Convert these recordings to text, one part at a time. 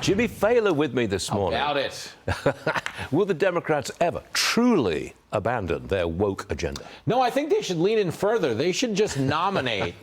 Jimmy Failla with me this morning. About it. Will the Democrats ever truly abandon their woke agenda? No, I think they should lean in further. They should just nominate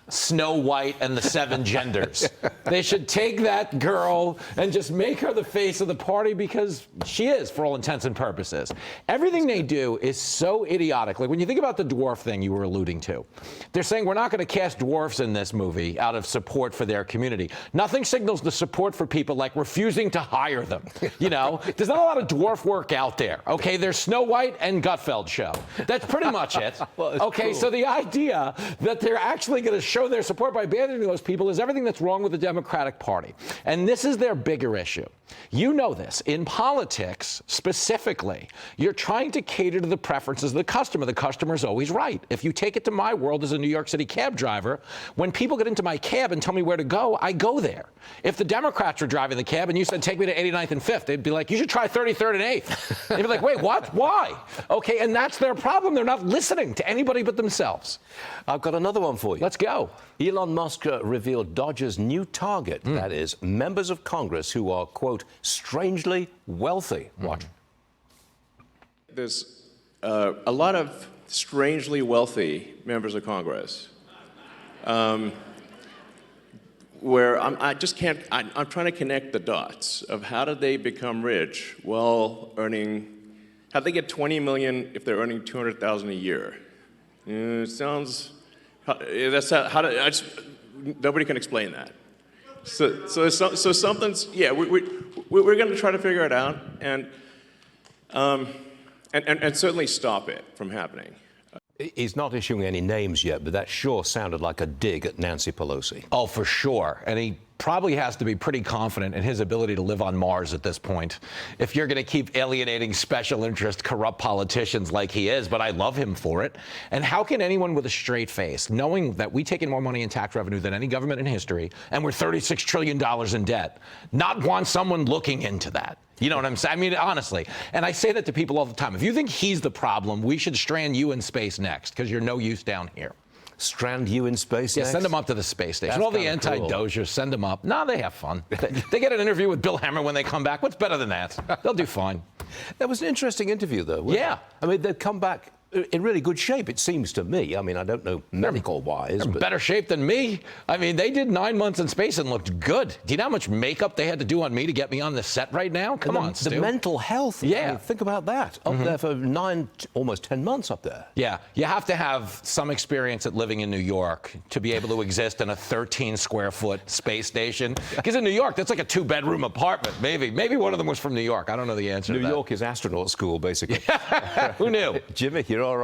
Snow White and the Seven Genders. They should take that girl and just make her the face of the party, because she is, for all intents and purposes. Everything they do is so idiotic. Like when you think about the dwarf thing you were alluding to, they're saying we're not going to cast dwarfs in this movie out of support for their community. Nothing signals the support for people like refusing to hire them. You know, there's not a lot of dwarf work out there. Okay, there's Snow White and Gutfeld show. That's pretty much it. Well, okay, cool. so the idea that they're actually going to show their support by abandoning those people is everything that's wrong with the Democratic Party. And this is their bigger issue. You know this. In politics, specifically, you're trying to cater to the preferences of the customer. The customer's always right. If you take it to my world as a New York City cab driver, when people get into my cab and tell me where to go, I go there. If the Democrats were driving the cab and you said, take me to 89th and 5th, they'd be like, you should try 33rd and 8th. They'd be like, wait, what? Why? Okay, and that's their problem. They're not listening to anybody but themselves. I've got another one for you. Let's go. Elon Musk revealed DOGE's new target, that is, members of Congress who are, quote, strangely wealthy. Watch. There's a lot of strangely wealthy members of Congress where I'm trying to connect the dots of how did they become rich while earning, how'd they get 20 million if they're earning 200,000 a year? It sounds, nobody can explain that. So something's, yeah, we're going to try to figure it out and certainly stop it from happening. He's not issuing any names yet, but that sure sounded like a dig at Nancy Pelosi. Oh, for sure. And he probably has to be pretty confident in his ability to live on Mars at this point, if you're going to keep alienating special interest, corrupt politicians like he is. But I love him for it. And how can anyone with a straight face, knowing that we take in more money in tax revenue than any government in history, and we're $36 trillion in debt, not want someone looking into that? You know what I'm saying? I mean, honestly. And I say that to people all the time. If you think he's the problem, we should strand you in space next, because you're no use down here. Strand you in space next? Send them up to the space station. That's All the kinda cool. anti-Dogers, send them up. No, they have fun. They get an interview with Bill Hemmer when they come back. What's better than that? They'll do fine. That was an interesting interview, though. Wasn't Yeah. it? I mean, they've come back in really good shape, it seems to me. I mean, I don't know medical-wise, They're but better shape than me. I mean, they did 9 months in space and looked good. Do you know how much makeup they had to do on me to get me on the set right now? Come on, Stu. the mental health. Yeah. I mean, think about that. Up there for almost 10 months up there. Yeah, you have to have some experience at living in New York to be able to exist in a 13-square-foot space station. Because in New York, that's like a 2-bedroom apartment, maybe. Maybe one of them was from New York. I don't know the answer to that. New York is astronaut school, basically. Who knew? Jimmy, you're all right.